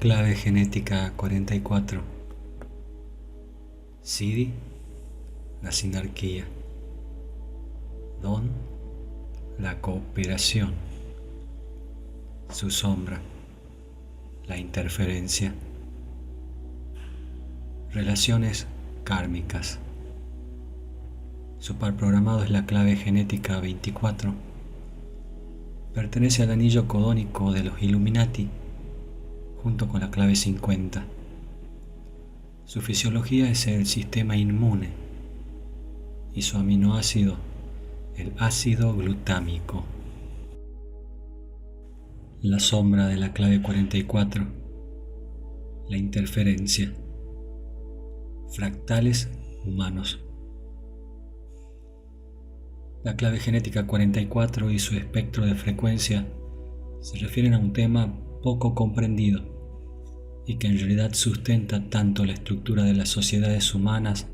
Clave genética 44. Siddhi, la sinarquía. Don, la cooperación. Su sombra, la interferencia. Relaciones kármicas. Su par programado es la clave genética 24. Pertenece al anillo codónico de los Illuminati, junto con la clave 50. Su fisiología es el sistema inmune y su aminoácido, el ácido glutámico. La sombra de la clave 44, la interferencia. Fractales humanos. La clave genética 44 y su espectro de frecuencia se refieren a un tema poco comprendido y que en realidad sustenta tanto la estructura de las sociedades humanas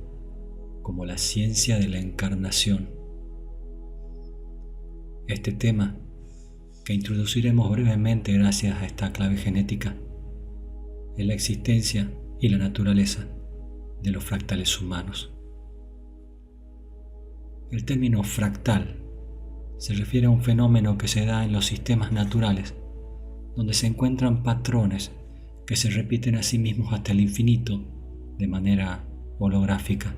como la ciencia de la encarnación. Este tema, que introduciremos brevemente gracias a esta clave genética, es la existencia y la naturaleza de los fractales humanos. El término fractal se refiere a un fenómeno que se da en los sistemas naturales, donde se encuentran patrones que se repiten a sí mismos hasta el infinito de manera holográfica.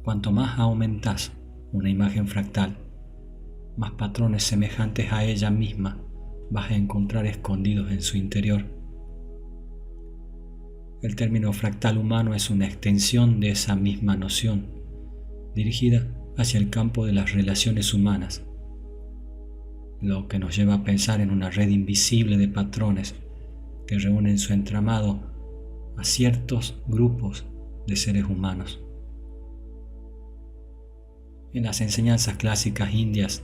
Cuanto más aumentas una imagen fractal, más patrones semejantes a ella misma vas a encontrar escondidos en su interior. El término fractal humano es una extensión de esa misma noción, dirigida hacia el campo de las relaciones humanas, lo que nos lleva a pensar en una red invisible de patrones que reúnen en su entramado a ciertos grupos de seres humanos. En las enseñanzas clásicas indias,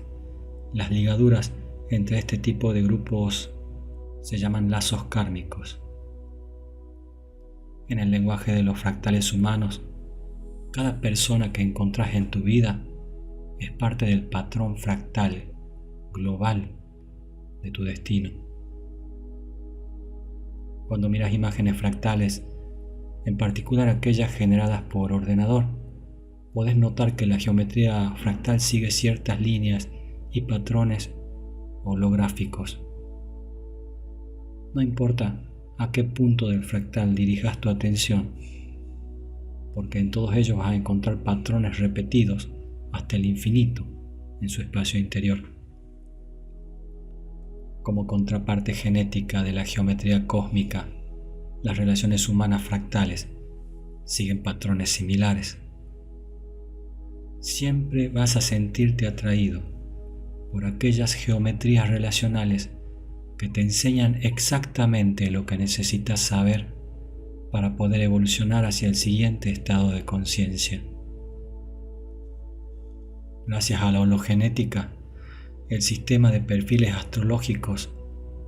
las ligaduras entre este tipo de grupos se llaman lazos kármicos. En el lenguaje de los fractales humanos, cada persona que encontrás en tu vida es parte del patrón fractal global de tu destino. Cuando miras imágenes fractales, en particular aquellas generadas por ordenador, podés notar que la geometría fractal sigue ciertas líneas y patrones holográficos. No importa a qué punto del fractal dirijas tu atención, porque en todos ellos vas a encontrar patrones repetidos hasta el infinito en su espacio interior. Como contraparte genética de la geometría cósmica, las relaciones humanas fractales siguen patrones similares. Siempre vas a sentirte atraído por aquellas geometrías relacionales que te enseñan exactamente lo que necesitas saber para poder evolucionar hacia el siguiente estado de conciencia. Gracias a la hologenética, el sistema de perfiles astrológicos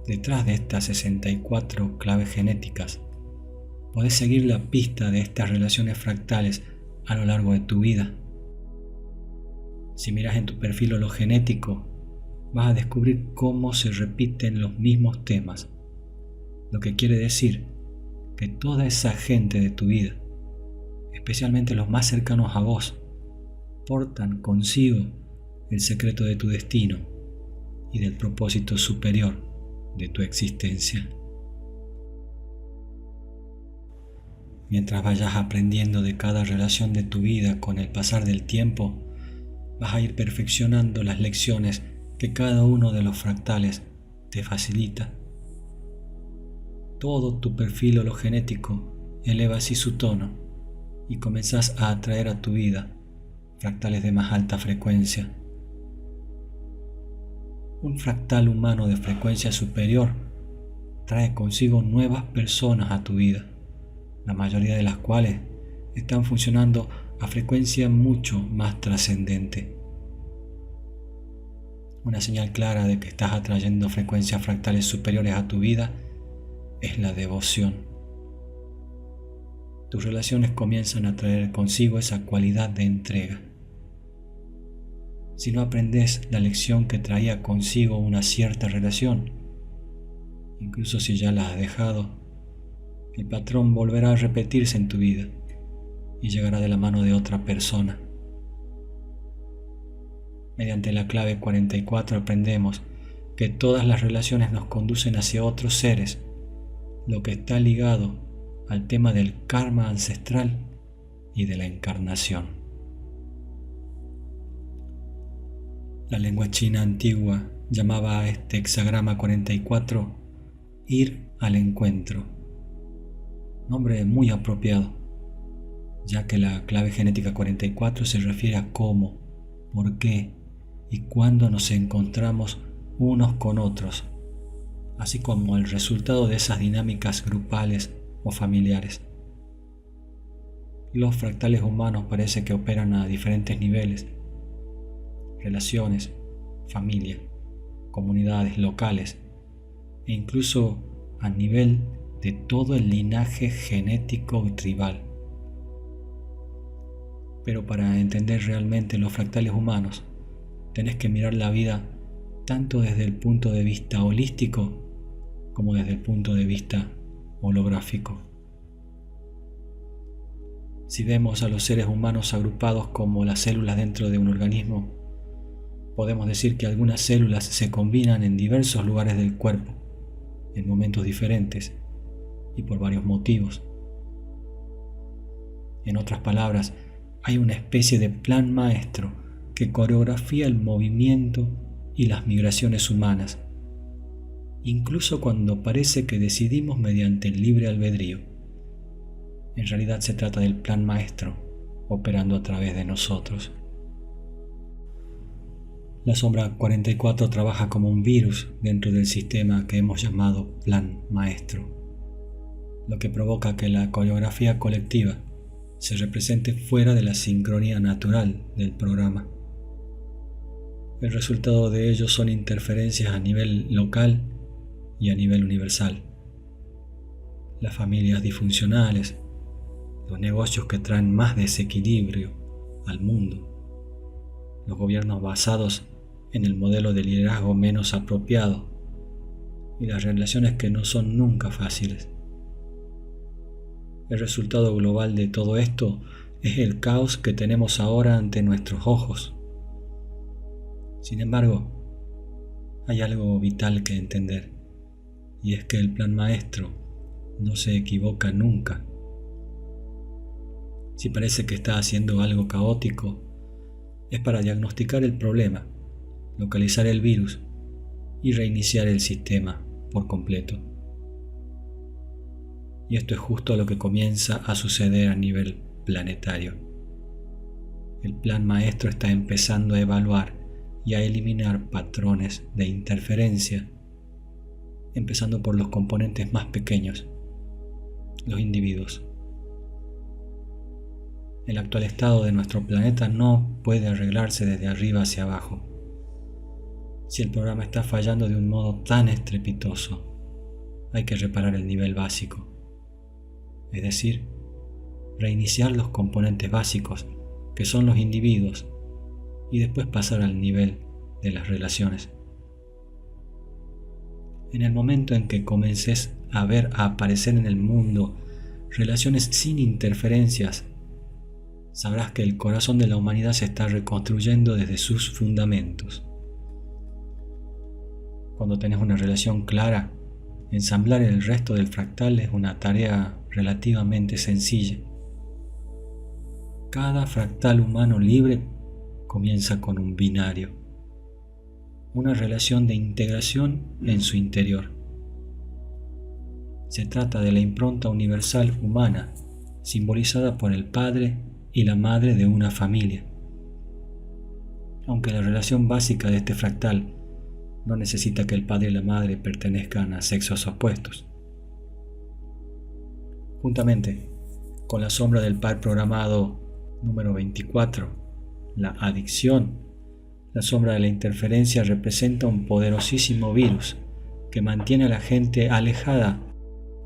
detrás de estas 64 claves genéticas, podés seguir la pista de estas relaciones fractales a lo largo de tu vida. Si miras en tu perfil hologenético, vas a descubrir cómo se repiten los mismos temas, lo que quiere decir que toda esa gente de tu vida, especialmente los más cercanos a vos, portan consigo el secreto de tu destino y del propósito superior de tu existencia. Mientras vayas aprendiendo de cada relación de tu vida con el pasar del tiempo, vas a ir perfeccionando las lecciones que cada uno de los fractales te facilita. Todo tu perfil hologenético eleva así su tono y comenzás a atraer a tu vida fractales de más alta frecuencia. Un fractal humano de frecuencia superior trae consigo nuevas personas a tu vida, la mayoría de las cuales están funcionando a frecuencia mucho más trascendente. Una señal clara de que estás atrayendo frecuencias fractales superiores a tu vida es la devoción. Tus relaciones comienzan a traer consigo esa cualidad de entrega. Si no aprendes la lección que traía consigo una cierta relación, Incluso si ya la has dejado, el patrón volverá a repetirse en tu vida y llegará de la mano de otra persona. Mediante la clave 44 aprendemos que todas las relaciones nos conducen hacia otros seres, lo que está ligado al tema del karma ancestral y de la encarnación. La lengua china antigua llamaba a este hexagrama 44 ir al encuentro, nombre muy apropiado, ya que la clave genética 44 se refiere a cómo, por qué y cuándo nos encontramos unos con otros, así como el resultado de esas dinámicas grupales o familiares. Los fractales humanos parece que operan a diferentes niveles: relaciones, familia, comunidades locales e incluso a nivel de todo el linaje genético y tribal. Pero para entender realmente los fractales humanos, tenés que mirar la vida tanto desde el punto de vista holístico como desde el punto de vista holográfico. Si vemos a los seres humanos agrupados como las células dentro de un organismo, podemos decir que algunas células se combinan en diversos lugares del cuerpo, en momentos diferentes y por varios motivos. En otras palabras, hay una especie de plan maestro que coreografía el movimiento y las migraciones humanas, incluso cuando parece que decidimos mediante el libre albedrío. En realidad se trata del plan maestro operando a través de nosotros. La sombra 44 trabaja como un virus dentro del sistema que hemos llamado plan maestro, lo que provoca que la coreografía colectiva se represente fuera de la sincronía natural del programa. El resultado de ello son interferencias a nivel local y a nivel universal. Las familias disfuncionales, los negocios que traen más desequilibrio al mundo, los gobiernos basados en el modelo de liderazgo menos apropiado y las relaciones que no son nunca fáciles. El resultado global de todo esto es el caos que tenemos ahora ante nuestros ojos. Sin embargo, hay algo vital que entender, y es que el plan maestro no se equivoca nunca. Si parece que está haciendo algo caótico, es para diagnosticar el problema, localizar el virus y reiniciar el sistema por completo. Y esto es justo lo que comienza a suceder a nivel planetario. El plan maestro está empezando a evaluar y a eliminar patrones de interferencia, empezando por los componentes más pequeños, los individuos. El actual estado de nuestro planeta no puede arreglarse desde arriba hacia abajo. Si el programa está fallando de un modo tan estrepitoso, hay que reparar el nivel básico, es decir, reiniciar los componentes básicos, que son los individuos, y después pasar al nivel de las relaciones. En el momento en que comences a ver a aparecer en el mundo relaciones sin interferencias, sabrás que el corazón de la humanidad se está reconstruyendo desde sus fundamentos. Cuando tenés una relación clara, ensamblar el resto del fractal es una tarea relativamente sencilla. Cada fractal humano libre comienza con un binario, una relación de integración en su interior. Se trata de la impronta universal humana, simbolizada por el padre y la madre de una familia. Aunque la relación básica de este fractal no necesita que el padre y la madre pertenezcan a sexos opuestos. Juntamente con la sombra del par programado número 24, la adicción, la sombra de la interferencia representa un poderosísimo virus que mantiene a la gente alejada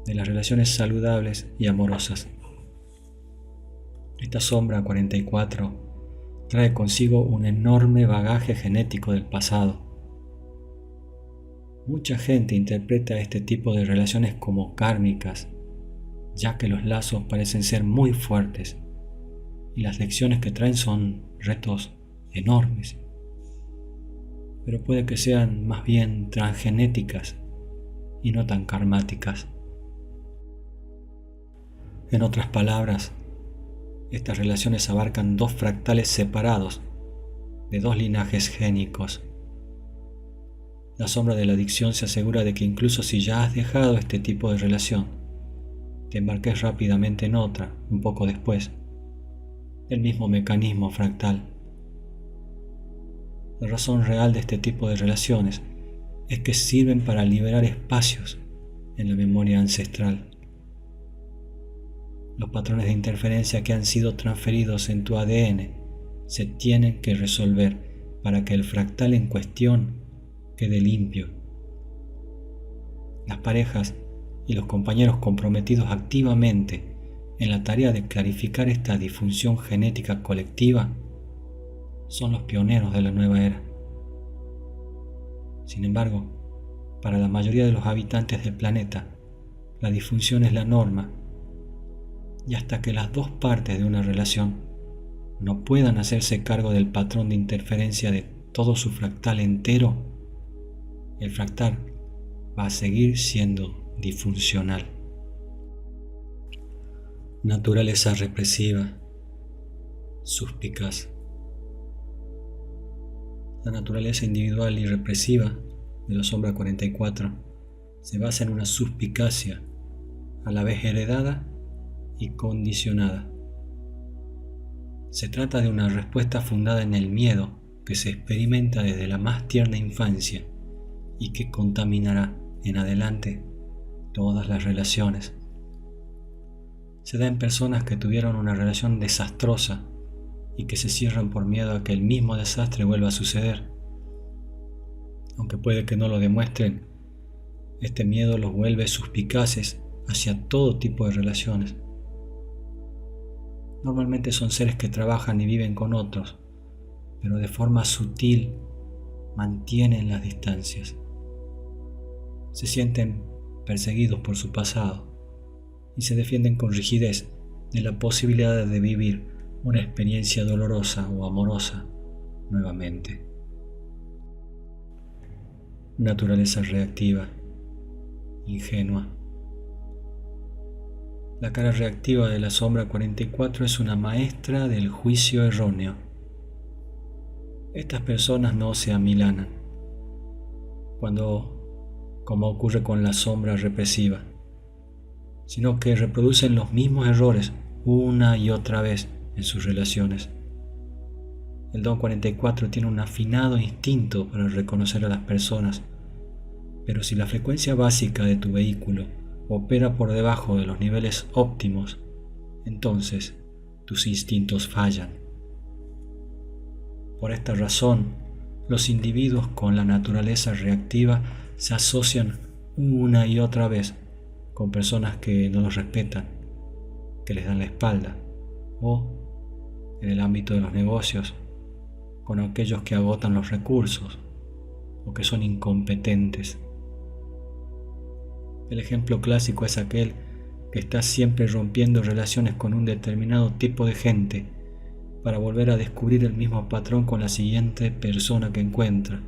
de las relaciones saludables y amorosas. Esta sombra 44 trae consigo un enorme bagaje genético del pasado. Mucha gente interpreta este tipo de relaciones como kármicas, ya que los lazos parecen ser muy fuertes y las lecciones que traen son retos enormes, pero puede que sean más bien transgenéticas y no tan karmáticas. En otras palabras, estas relaciones abarcan dos fractales separados de dos linajes génicos. La sombra de la adicción se asegura de que incluso si ya has dejado este tipo de relación, te embarques rápidamente en otra un poco después. El mismo mecanismo fractal. La razón real de este tipo de relaciones es que sirven para liberar espacios en la memoria ancestral. Los patrones de interferencia que han sido transferidos en tu ADN se tienen que resolver para que el fractal en cuestión quede limpio. Las parejas y los compañeros comprometidos activamente en la tarea de clarificar esta disfunción genética colectiva son los pioneros de la nueva era. Sin embargo, para la mayoría de los habitantes del planeta, la disfunción es la norma, y hasta que las dos partes de una relación no puedan hacerse cargo del patrón de interferencia de todo su fractal entero, el fractal va a seguir siendo disfuncional. Naturaleza represiva, suspicaz. La naturaleza individual y represiva de la sombra 44 se basa en una suspicacia a la vez heredada y condicionada. Se trata de una respuesta fundada en el miedo que se experimenta desde la más tierna infancia y que contaminará en adelante todas las relaciones. Se da en personas que tuvieron una relación desastrosa y que se cierran por miedo a que el mismo desastre vuelva a suceder. Aunque puede que no lo demuestren, este miedo los vuelve suspicaces hacia todo tipo de relaciones. Normalmente son seres que trabajan y viven con otros, pero de forma sutil mantienen las distancias. Se sienten perseguidos por su pasado y se defienden con rigidez de la posibilidad de vivir una experiencia dolorosa o amorosa nuevamente. Naturaleza reactiva, ingenua. La cara reactiva de la sombra 44 es una maestra del juicio erróneo. Estas personas no se amilanan como ocurre con la sombra represiva, sino que reproducen los mismos errores una y otra vez en sus relaciones. El don 44 tiene un afinado instinto para reconocer a las personas, pero si la frecuencia básica de tu vehículo opera por debajo de los niveles óptimos, entonces tus instintos fallan. Por esta razón, los individuos con la naturaleza reactiva se asocian una y otra vez con personas que no los respetan, que les dan la espalda, o, en el ámbito de los negocios, con aquellos que agotan los recursos o que son incompetentes. El ejemplo clásico es aquel que está siempre rompiendo relaciones con un determinado tipo de gente para volver a descubrir el mismo patrón con la siguiente persona que encuentra.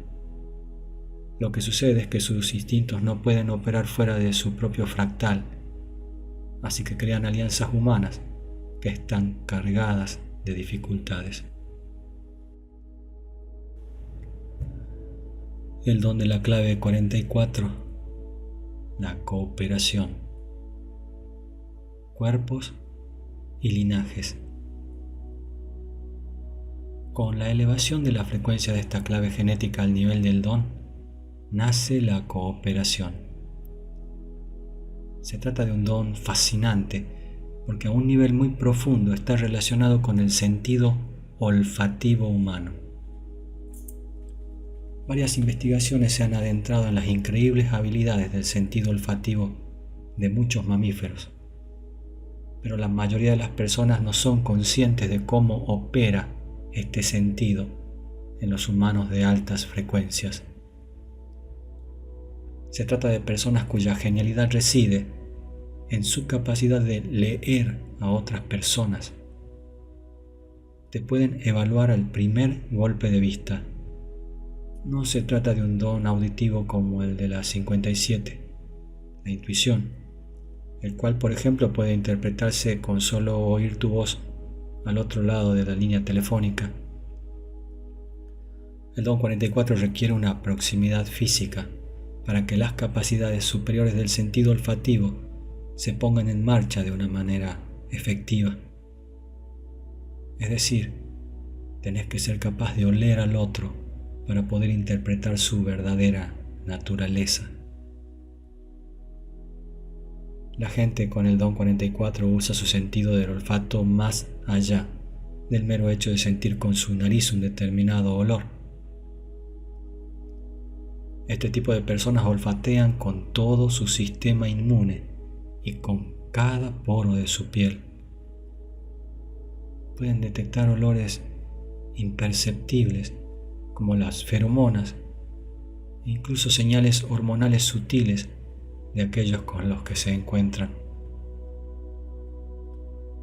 Lo que sucede es que sus instintos no pueden operar fuera de su propio fractal, así que crean alianzas humanas que están cargadas de dificultades. El don de la clave 44, la cooperación. Cuerpos y linajes. Con la elevación de la frecuencia de esta clave genética al nivel del don, nace la cooperación. Se trata de un don fascinante porque a un nivel muy profundo está relacionado con el sentido olfativo humano. Varias investigaciones se han adentrado en las increíbles habilidades del sentido olfativo de muchos mamíferos, pero la mayoría de las personas no son conscientes de cómo opera este sentido en los humanos de altas frecuencias. Se trata de personas cuya genialidad reside en su capacidad de leer a otras personas. Te pueden evaluar al primer golpe de vista. No se trata de un don auditivo como el de la 57, la intuición, el cual, por ejemplo, puede interpretarse con solo oír tu voz al otro lado de la línea telefónica. El don 44 requiere una proximidad física para que las capacidades superiores del sentido olfativo se pongan en marcha de una manera efectiva. Es decir, tenés que ser capaz de oler al otro para poder interpretar su verdadera naturaleza. La gente con el don 44 usa su sentido del olfato más allá del mero hecho de sentir con su nariz un determinado olor. Este tipo de personas olfatean con todo su sistema inmune y con cada poro de su piel. Pueden detectar olores imperceptibles como las feromonas e incluso señales hormonales sutiles de aquellos con los que se encuentran.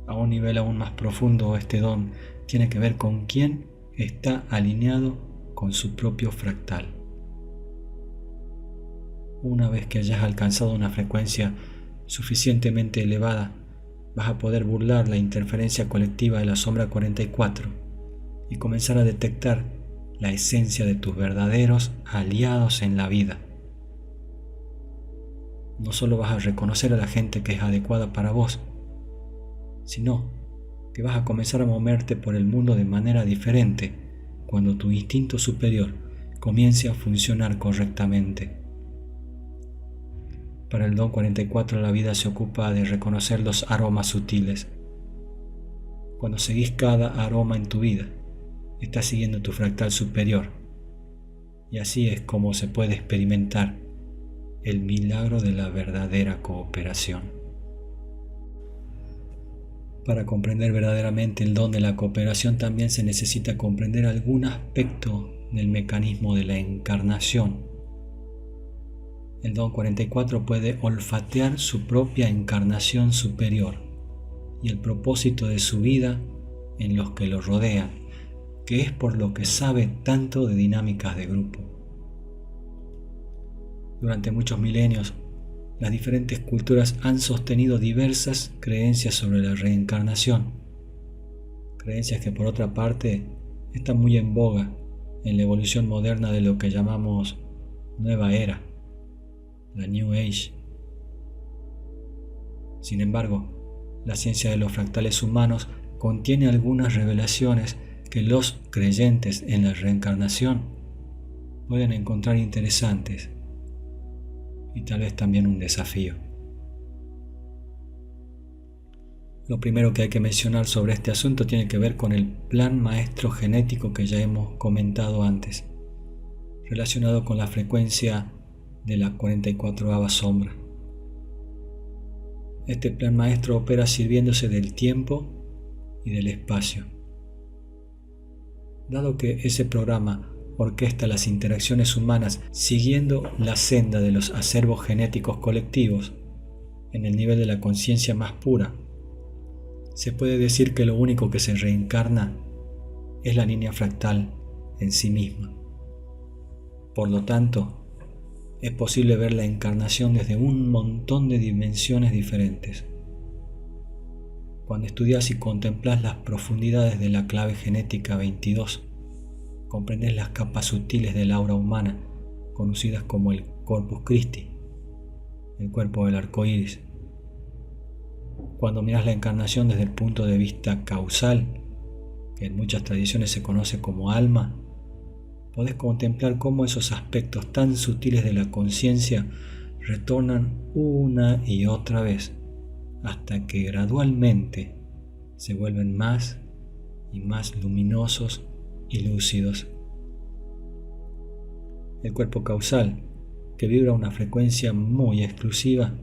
A un nivel aún más profundo, este don tiene que ver con quién está alineado con su propio fractal. Una vez que hayas alcanzado una frecuencia suficientemente elevada, vas a poder burlar la interferencia colectiva de la sombra 44 y comenzar a detectar la esencia de tus verdaderos aliados en la vida. No solo vas a reconocer a la gente que es adecuada para vos, sino que vas a comenzar a moverte por el mundo de manera diferente cuando tu instinto superior comience a funcionar correctamente. Para el don 44 la vida se ocupa de reconocer los aromas sutiles. Cuando seguís cada aroma en tu vida, estás siguiendo tu fractal superior. Y así es como se puede experimentar el milagro de la verdadera cooperación. Para comprender verdaderamente el don de la cooperación también se necesita comprender algún aspecto del mecanismo de la encarnación. El don 44 puede olfatear su propia encarnación superior y el propósito de su vida en los que lo rodean, que es por lo que sabe tanto de dinámicas de grupo. Durante muchos milenios, las diferentes culturas han sostenido diversas creencias sobre la reencarnación, creencias que por otra parte están muy en boga en la evolución moderna de lo que llamamos nueva era, la New Age. Sin embargo, la ciencia de los fractales humanos contiene algunas revelaciones que los creyentes en la reencarnación pueden encontrar interesantes y tal vez también un desafío. Lo primero que hay que mencionar sobre este asunto tiene que ver con el plan maestro genético que ya hemos comentado antes, relacionado con la frecuencia de la 44ª sombra. Este plan maestro opera sirviéndose del tiempo y del espacio. Dado que ese programa orquesta las interacciones humanas siguiendo la senda de los acervos genéticos colectivos en el nivel de la conciencia más pura, se puede decir que lo único que se reencarna es la línea fractal en sí misma. Por lo tanto, es posible ver la encarnación desde un montón de dimensiones diferentes. Cuando estudias y contemplas las profundidades de la clave genética 22, comprendes las capas sutiles del aura humana, conocidas como el Corpus Christi, el cuerpo del arco iris. Cuando miras la encarnación desde el punto de vista causal, que en muchas tradiciones se conoce como alma, podés contemplar cómo esos aspectos tan sutiles de la conciencia retornan una y otra vez, hasta que gradualmente se vuelven más y más luminosos y lúcidos. El cuerpo causal, que vibra a una frecuencia muy exclusiva,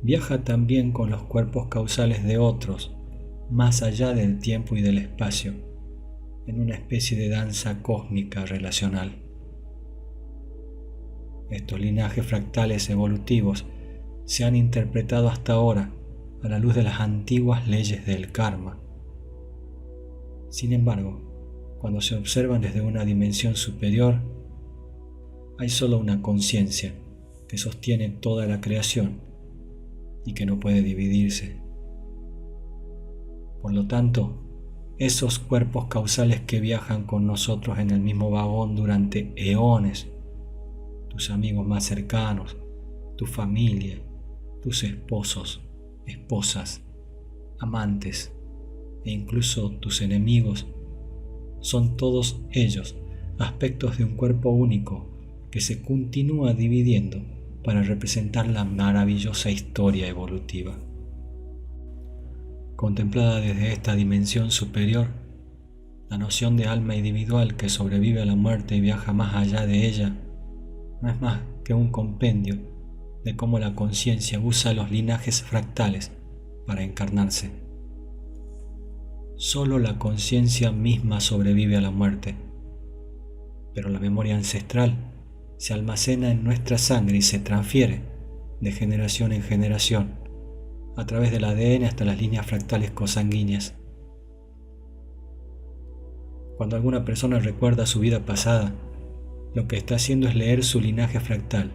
viaja también con los cuerpos causales de otros, más allá del tiempo y del espacio, en una especie de danza cósmica relacional. Estos linajes fractales evolutivos se han interpretado hasta ahora a la luz de las antiguas leyes del karma. Sin embargo, cuando se observan desde una dimensión superior, hay solo una conciencia que sostiene toda la creación y que no puede dividirse. Por lo tanto, esos cuerpos causales que viajan con nosotros en el mismo vagón durante eones, tus amigos más cercanos, tu familia, tus esposos, esposas, amantes e incluso tus enemigos, son todos ellos aspectos de un cuerpo único que se continúa dividiendo para representar la maravillosa historia evolutiva. Contemplada desde esta dimensión superior, la noción de alma individual que sobrevive a la muerte y viaja más allá de ella no es más que un compendio de cómo la conciencia usa los linajes fractales para encarnarse. Solo la conciencia misma sobrevive a la muerte, pero la memoria ancestral se almacena en nuestra sangre y se transfiere de generación en generación a través del ADN hasta las líneas fractales consanguíneas. Cuando alguna persona recuerda su vida pasada, lo que está haciendo es leer su linaje fractal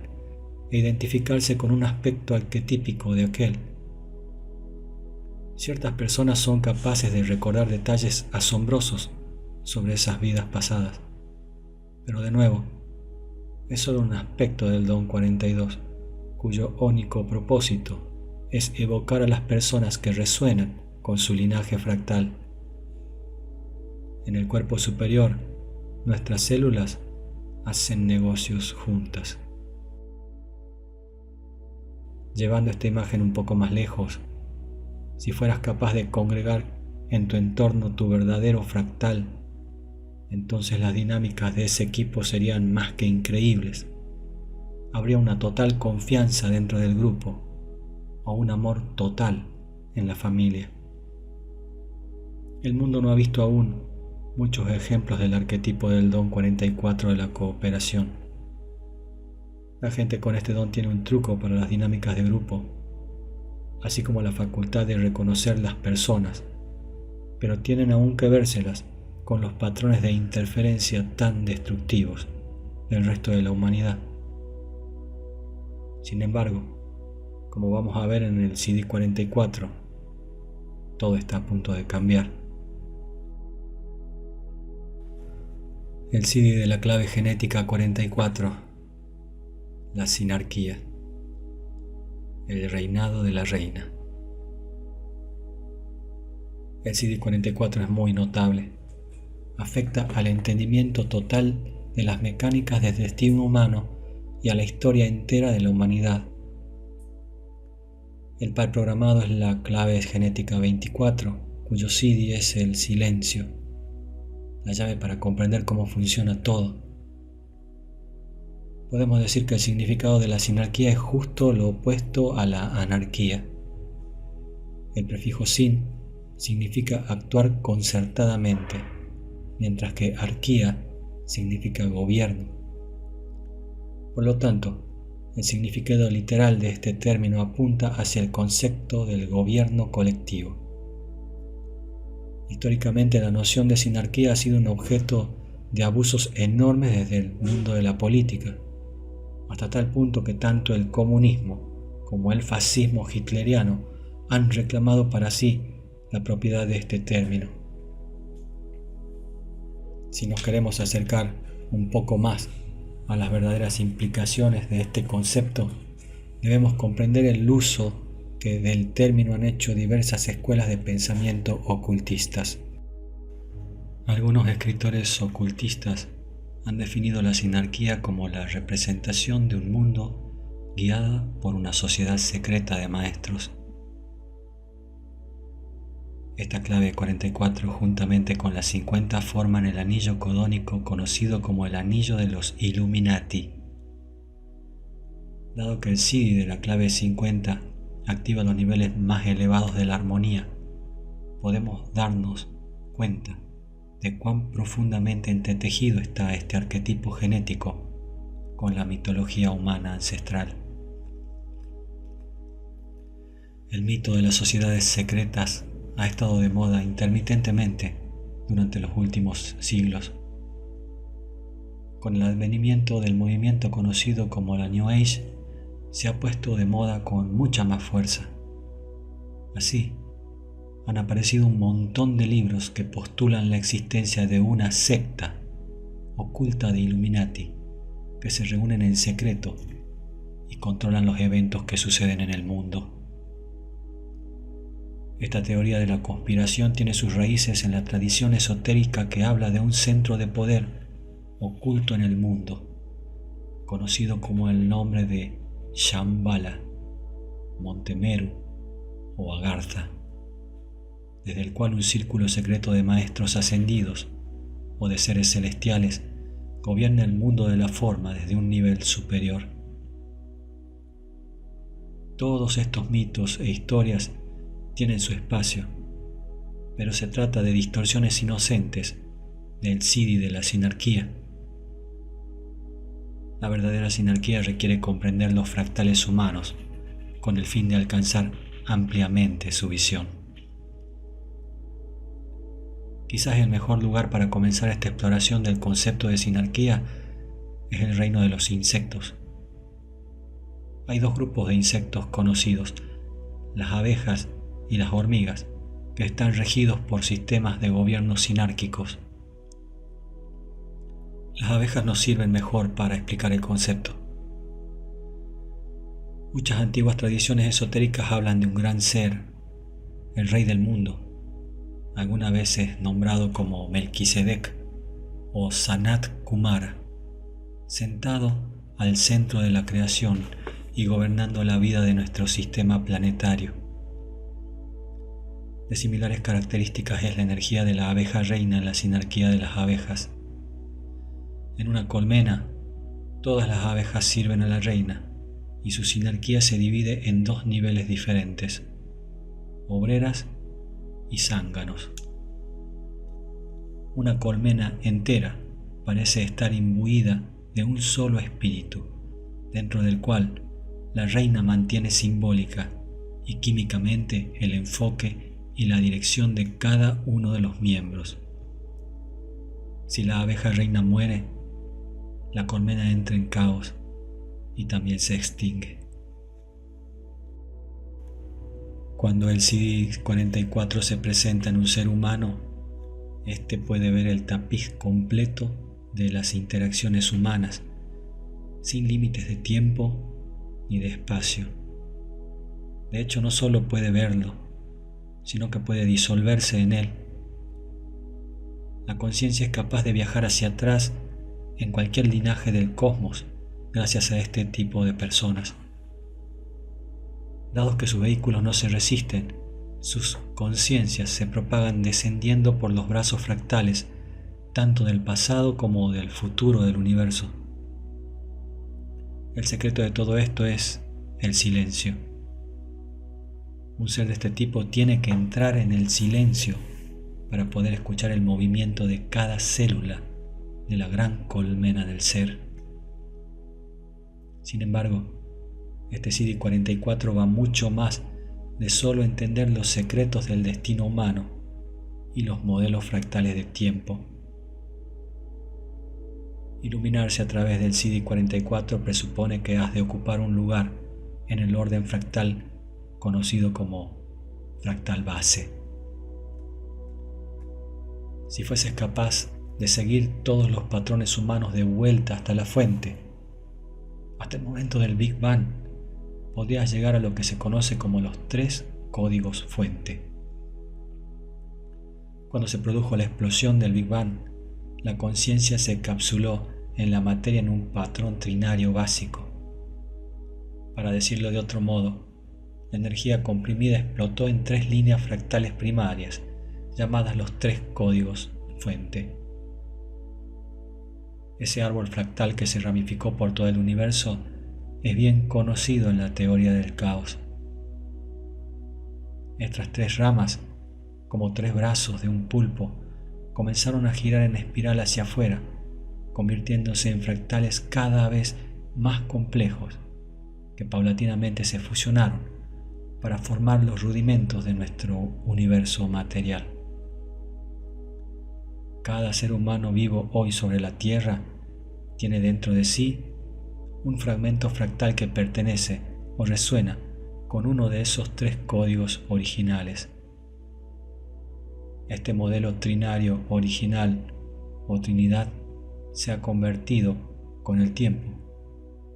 e identificarse con un aspecto arquetípico de aquel. Ciertas personas son capaces de recordar detalles asombrosos sobre esas vidas pasadas, pero de nuevo, es solo un aspecto del don 42, cuyo único propósito es evocar a las personas que resuenan con su linaje fractal. En el cuerpo superior, nuestras células hacen negocios juntas. Llevando esta imagen un poco más lejos, si fueras capaz de congregar en tu entorno tu verdadero fractal, entonces las dinámicas de ese equipo serían más que increíbles. Habría una total confianza dentro del grupo o un amor total en la familia. El mundo no ha visto aún muchos ejemplos del arquetipo del don 44 de la cooperación. La gente con este don tiene un truco para las dinámicas de grupo, así como la facultad de reconocer las personas, pero tienen aún que vérselas con los patrones de interferencia tan destructivos del resto de la humanidad. Sin embargo, como vamos a ver en el CD44, todo está a punto de cambiar. El CD de la clave genética 44, la sinarquía, el reinado de la reina. El CD44 es muy notable. Afecta al entendimiento total de las mecánicas del destino humano y a la historia entera de la humanidad. El par programado es la clave genética 24, cuyo CD es el silencio, la llave para comprender cómo funciona todo. Podemos decir que el significado de la sinarquía es justo lo opuesto a la anarquía. El prefijo sin significa actuar concertadamente, mientras que arquía significa gobierno. Por lo tanto, el significado literal de este término apunta hacia el concepto del gobierno colectivo. Históricamente, la noción de sinarquía ha sido un objeto de abusos enormes desde el mundo de la política, hasta tal punto que tanto el comunismo como el fascismo hitleriano han reclamado para sí la propiedad de este término. Si nos queremos acercar un poco más a las verdaderas implicaciones de este concepto, debemos comprender el uso que del término han hecho diversas escuelas de pensamiento ocultistas. Algunos escritores ocultistas han definido la sinarquía como la representación de un mundo guiada por una sociedad secreta de maestros. Esta clave 44 juntamente con las 50 forman el anillo codónico conocido como el anillo de los Illuminati. Dado que el CD de la clave 50 activa los niveles más elevados de la armonía, podemos darnos cuenta de cuán profundamente entretejido está este arquetipo genético con la mitología humana ancestral. El mito de las sociedades secretas ha estado de moda intermitentemente durante los últimos siglos. Con el advenimiento del movimiento conocido como la New Age, se ha puesto de moda con mucha más fuerza. Así, han aparecido un montón de libros que postulan la existencia de una secta oculta de Illuminati que se reúnen en secreto y controlan los eventos que suceden en el mundo. Esta teoría de la conspiración tiene sus raíces en la tradición esotérica que habla de un centro de poder oculto en el mundo, conocido como el nombre de Shambhala, Montemeru o Agartha, desde el cual un círculo secreto de maestros ascendidos o de seres celestiales gobierna el mundo de la forma desde un nivel superior. Todos estos mitos e historias tienen su espacio, pero se trata de distorsiones inocentes del Siddhi de la sinarquía. La verdadera sinarquía requiere comprender los fractales humanos con el fin de alcanzar ampliamente su visión. Quizás el mejor lugar para comenzar esta exploración del concepto de sinarquía es el reino de los insectos. Hay dos grupos de insectos conocidos, las abejas y las hormigas, que están regidos por sistemas de gobierno sinárquicos. Las abejas nos sirven mejor para explicar el concepto. Muchas antiguas tradiciones esotéricas hablan de un gran ser, el rey del mundo, algunas veces nombrado como Melquisedec o Sanat Kumara, sentado al centro de la creación y gobernando la vida de nuestro sistema planetario. De similares características es la energía de la abeja reina en la sinarquía de las abejas. En una colmena, todas las abejas sirven a la reina y su sinarquía se divide en dos niveles diferentes: obreras y zánganos. Una colmena entera parece estar imbuida de un solo espíritu, dentro del cual la reina mantiene simbólica y químicamente el enfoque y la dirección de cada uno de los miembros. Si la abeja reina muere, la colmena entra en caos y también se extingue. Cuando el CD44 se presenta en un ser humano, éste puede ver el tapiz completo de las interacciones humanas, sin límites de tiempo ni de espacio. De hecho, no solo puede verlo, sino que puede disolverse en él. La conciencia es capaz de viajar hacia atrás en cualquier linaje del cosmos gracias a este tipo de personas. Dado que sus vehículos no se resisten, sus conciencias se propagan descendiendo por los brazos fractales, tanto del pasado como del futuro del universo. El secreto de todo esto es el silencio. Un ser de este tipo tiene que entrar en el silencio para poder escuchar el movimiento de cada célula de la gran colmena del ser. Sin embargo, este CD44 va mucho más de solo entender los secretos del destino humano y los modelos fractales de tiempo. Iluminarse a través del CD44 presupone que has de ocupar un lugar en el orden fractal conocido como fractal base. Si fueses capaz de seguir todos los patrones humanos de vuelta hasta la fuente, hasta el momento del Big Bang, podrías llegar a lo que se conoce como los 3 códigos fuente. Cuando se produjo la explosión del Big Bang, la conciencia se encapsuló en la materia en un patrón trinario básico. Para decirlo de otro modo, la energía comprimida explotó en 3 líneas fractales primarias, llamadas los 3 códigos fuente. Ese árbol fractal que se ramificó por todo el universo es bien conocido en la teoría del caos. Estas 3 ramas, como 3 brazos de un pulpo, comenzaron a girar en espiral hacia afuera, convirtiéndose en fractales cada vez más complejos que paulatinamente se fusionaron para formar los rudimentos de nuestro universo material. Cada ser humano vivo hoy sobre la Tierra tiene dentro de sí un fragmento fractal que pertenece o resuena con uno de esos 3 códigos originales. Este modelo trinario original o Trinidad se ha convertido con el tiempo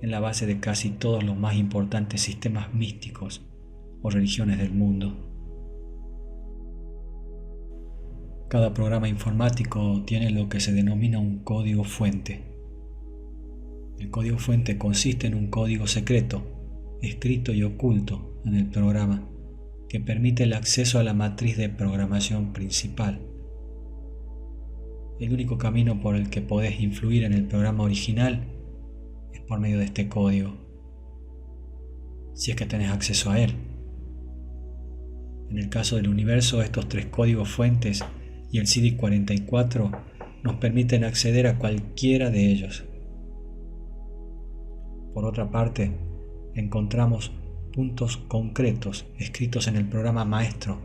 en la base de casi todos los más importantes sistemas místicos o religiones del mundo. Cada programa informático tiene lo que se denomina un código fuente. El código fuente consiste en un código secreto, escrito y oculto en el programa, que permite el acceso a la matriz de programación principal. El único camino por el que podés influir en el programa original es por medio de este código, si es que tenés acceso a él. En el caso del universo, estos 3 códigos fuentes y el CD44 nos permiten acceder a cualquiera de ellos. Por otra parte, encontramos puntos concretos escritos en el programa maestro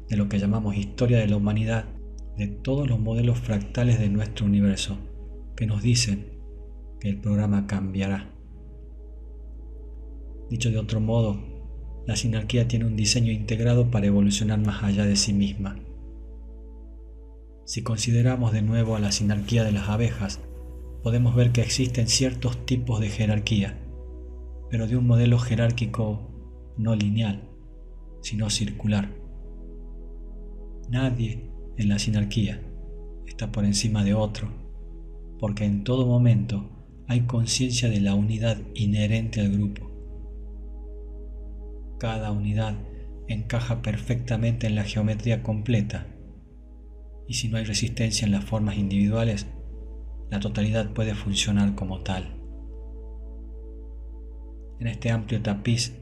de lo que llamamos historia de la humanidad, de todos los modelos fractales de nuestro universo, que nos dicen que el programa cambiará. Dicho de otro modo, la sinarquía tiene un diseño integrado para evolucionar más allá de sí misma. Si consideramos de nuevo a la sinarquía de las abejas, podemos ver que existen ciertos tipos de jerarquía, pero de un modelo jerárquico no lineal, sino circular. Nadie en la sinarquía está por encima de otro, porque en todo momento hay conciencia de la unidad inherente al grupo. Cada unidad encaja perfectamente en la geometría completa, y si no hay resistencia en las formas individuales, la totalidad puede funcionar como tal. En este amplio tapiz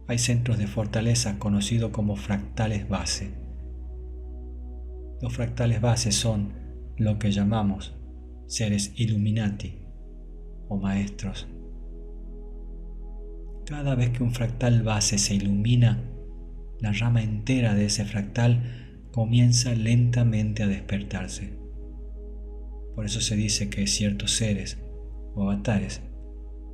hay centros de fortaleza conocidos como fractales base. Los fractales base son lo que llamamos seres Illuminati o maestros. Cada vez que un fractal base se ilumina, la rama entera de ese fractal comienza lentamente a despertarse. Por eso se dice que ciertos seres o avatares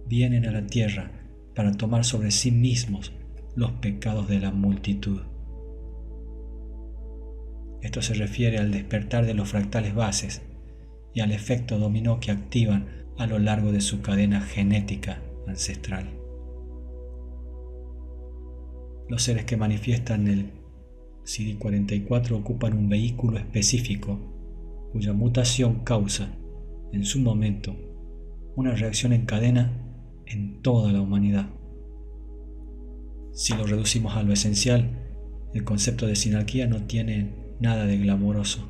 vienen a la Tierra para tomar sobre sí mismos los pecados de la multitud. Esto se refiere al despertar de los fractales bases y al efecto dominó que activan a lo largo de su cadena genética ancestral. Los seres que manifiestan el CD44 ocupan un vehículo específico cuya mutación causa, en su momento, una reacción en cadena en toda la humanidad. Si lo reducimos a lo esencial, el concepto de sinarquía no tiene nada de glamoroso.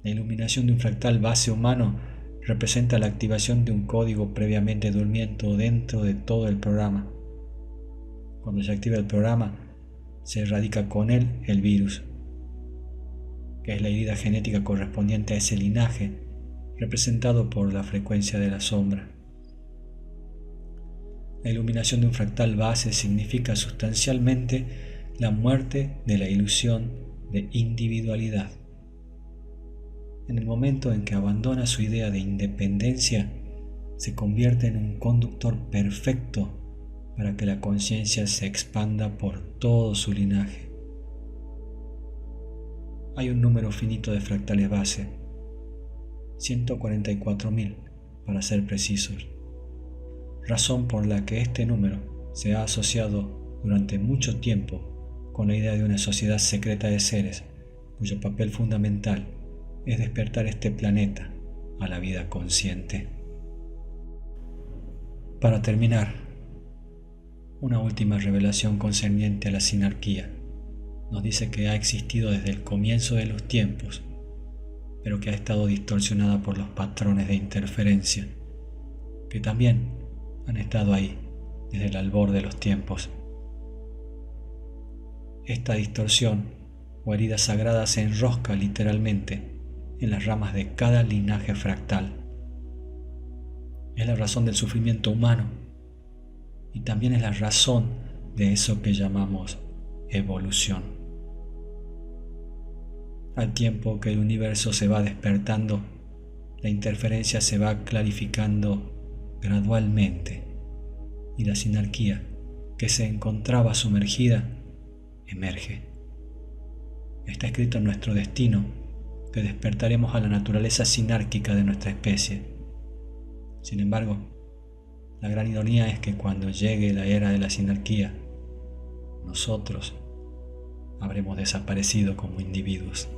La iluminación de un fractal base humano representa la activación de un código previamente durmiendo dentro de todo el programa. Cuando se activa el programa, se erradica con él el virus, que es la herida genética correspondiente a ese linaje, representado por la frecuencia de la sombra. La iluminación de un fractal base significa sustancialmente la muerte de la ilusión de individualidad. En el momento en que abandona su idea de independencia, se convierte en un conductor perfecto para que la conciencia se expanda por todo su linaje. Hay un número finito de fractales base, 144.000 para ser precisos, razón por la que este número se ha asociado durante mucho tiempo con la idea de una sociedad secreta de seres cuyo papel fundamental es despertar este planeta a la vida consciente. Para terminar, una última revelación concerniente a la sinarquía nos dice que ha existido desde el comienzo de los tiempos, pero que ha estado distorsionada por los patrones de interferencia, que también han estado ahí desde el albor de los tiempos. Esta distorsión o herida sagrada se enrosca literalmente en las ramas de cada linaje fractal. Es la razón del sufrimiento humano y también es la razón de eso que llamamos evolución. Al tiempo que el universo se va despertando, la interferencia se va clarificando gradualmente y la sinarquía que se encontraba sumergida emerge. Está escrito en nuestro destino que despertaremos a la naturaleza sinárquica de nuestra especie. Sin embargo, la gran ironía es que cuando llegue la era de la sinarquía, nosotros habremos desaparecido como individuos.